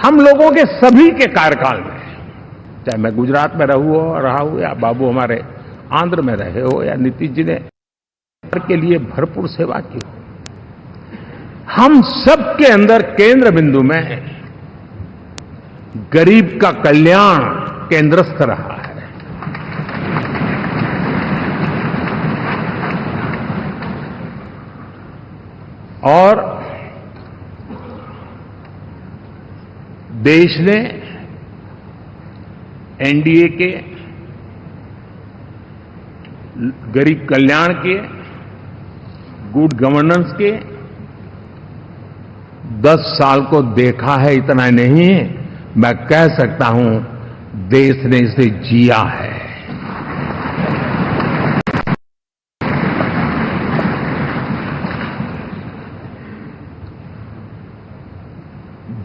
हम लोगों के सभी के कार्यकाल में, चाहे मैं गुजरात में रहा हूं या बाबू हमारे आंध्र में रहे हो या नीतीश जी ने के लिए भरपूर सेवा की हो, हम सबके अंदर केंद्र बिंदु में गरीब का कल्याण केंद्रस्थ रहा है। और देश ने एनडीए के गरीब कल्याण के, गुड गवर्नेंस के 10 साल को देखा है। इतना नहीं, मैं कह सकता हूं देश ने इसे जिया है।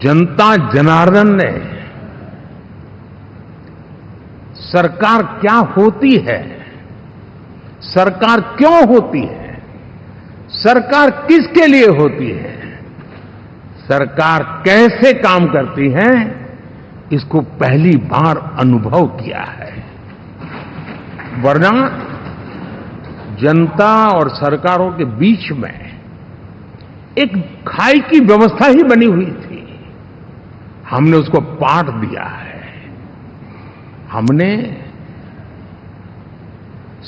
जनता जनार्दन ने सरकार क्या होती है, सरकार क्यों होती है, सरकार किसके लिए होती है, सरकार कैसे काम करती है, इसको पहली बार अनुभव किया है। वरना जनता और सरकारों के बीच में एक खाई की व्यवस्था ही बनी हुई थी। हमने उसको पाठ दिया है। हमने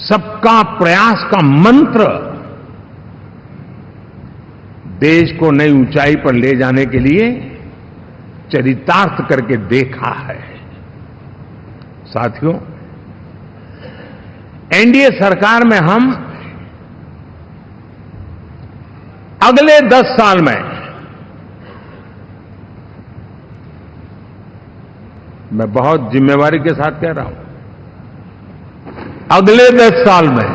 सबका प्रयास का मंत्र देश को नई ऊंचाई पर ले जाने के लिए चरितार्थ करके देखा है। साथियों, एनडीए सरकार में हम अगले 10 साल में, मैं बहुत जिम्मेवारी के साथ कह रहा हूं, अगले 10 साल में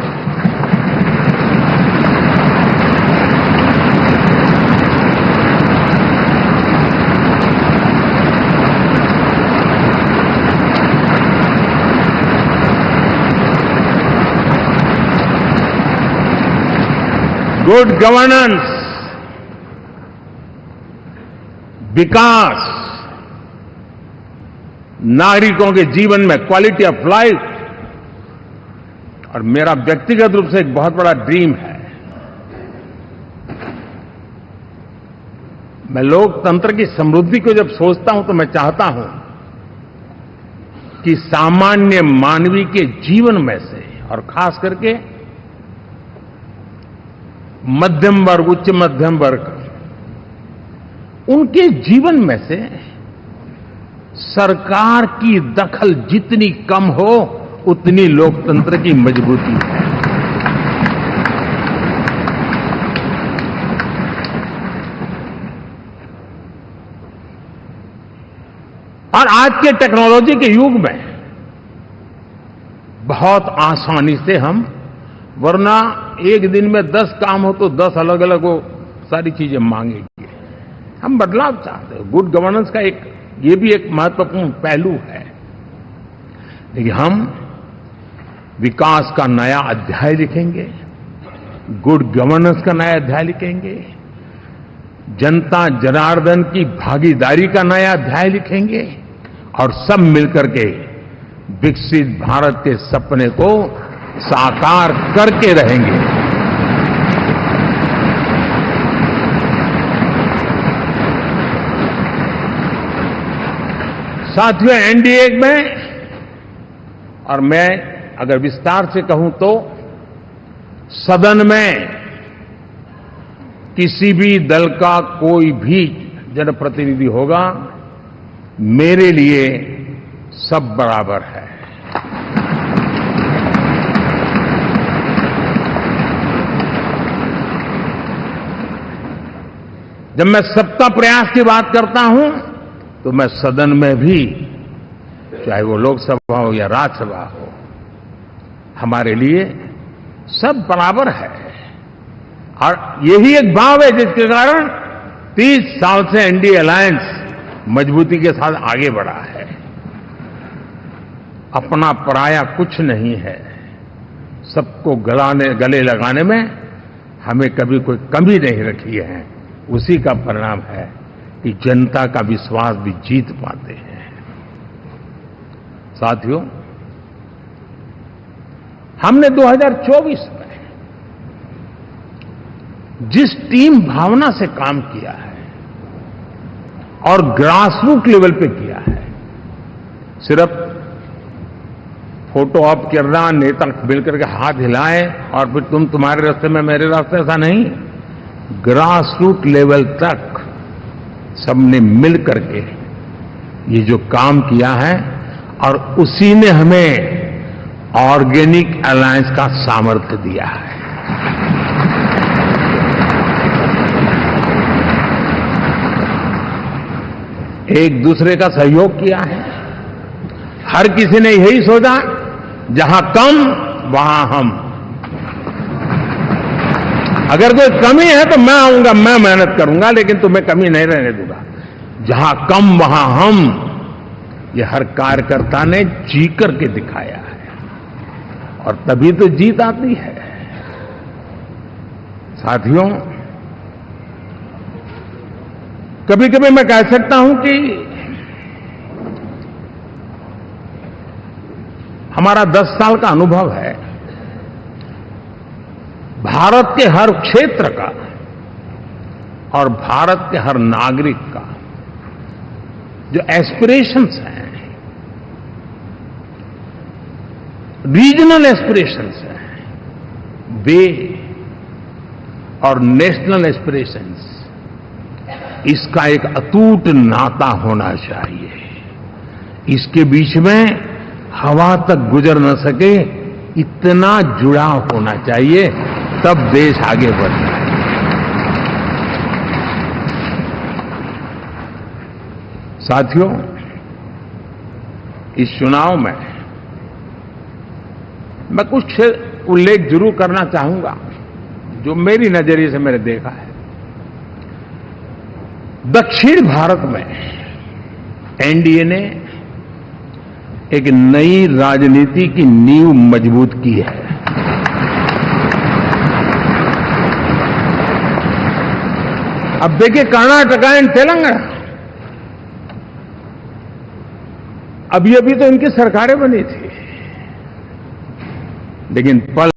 गुड गवर्नेंस, विकास, नागरिकों के जीवन में क्वालिटी ऑफ लाइफ, और मेरा व्यक्तिगत रूप से एक बहुत बड़ा ड्रीम है, मैं लोकतंत्र की समृद्धि को जब सोचता हूं तो मैं चाहता हूं कि सामान्य मानवीय के जीवन में से, और खास करके मध्यम वर्ग, उच्च मध्यम वर्ग, उनके जीवन में से सरकार की दखल जितनी कम हो उतनी लोकतंत्र की मजबूती है। और आज के टेक्नोलॉजी के युग में बहुत आसानी से हम, वरना एक दिन में 10 काम हो तो 10 अलग अलग वो सारी चीजें मांगेंगे। हम बदलाव चाहते हैं। गुड गवर्नेंस का ये भी एक महत्वपूर्ण पहलू है। लेकिन हम विकास का नया अध्याय लिखेंगे, गुड गवर्नेंस का नया अध्याय लिखेंगे, जनता जनार्दन की भागीदारी का नया अध्याय लिखेंगे, और सब मिलकर के विकसित भारत के सपने को साकार करके रहेंगे। साथियों, एनडीए में, और मैं अगर विस्तार से कहूं तो सदन में किसी भी दल का कोई भी जनप्रतिनिधि होगा, मेरे लिए सब बराबर है। जब मैं सबका प्रयास की बात करता हूं तो मैं सदन में भी, चाहे वो लोकसभा हो या राज्यसभा हो, हमारे लिए सब बराबर है। और यही एक भाव है जिसके कारण 30 साल से एनडीए अलायंस मजबूती के साथ आगे बढ़ा है। अपना पराया कुछ नहीं है। सबको गले लगाने में हमें कभी कोई कमी नहीं रखी है। उसी का परिणाम है कि जनता का विश्वास भी जीत पाते हैं। साथियों, हमने 2024 में जिस टीम भावना से काम किया है और ग्रासरूट लेवल पे किया है, सिर्फ फोटो ऑप करना, नेता मिलकर के हाथ हिलाएं और फिर तुम्हारे रास्ते में मेरे रास्ते, ऐसा नहीं। ग्रासरूट लेवल तक सबने मिल करके ये जो काम किया है और उसी ने हमें ऑर्गेनिक अलायंस का सामर्थ्य दिया है। एक दूसरे का सहयोग किया है। हर किसी ने यही सोचा, जहां कम वहां हम। अगर कोई कमी है तो मैं आऊंगा, मैं मेहनत करूंगा, लेकिन तुम्हें कमी नहीं रहने दूंगा। जहां कम वहां हम, ये हर कार्यकर्ता ने जी करके दिखाया है और तभी तो जीत आती है। साथियों, कभी कभी मैं कह सकता हूं कि हमारा 10 साल का अनुभव है, भारत के हर क्षेत्र का और भारत के हर नागरिक का जो एस्पिरेशंस हैं, रीजनल एस्पिरेशंस हैं, वे और नेशनल एस्पिरेशंस, इसका एक अटूट नाता होना चाहिए। इसके बीच में हवा तक गुजर न सके, इतना जुड़ाव होना चाहिए, तब देश आगे बढ़ता है। साथियों, इस चुनाव में मैं कुछ उल्लेख जरूर करना चाहूंगा जो मेरी नजरिए से मैंने देखा है। दक्षिण भारत में एनडीए ने एक नई राजनीति की नींव मजबूत की है। अब देखिए, कर्नाटक एंड तेलंगाना, अभी अभी तो इनकी सरकारें बनी थी, लेकिन पल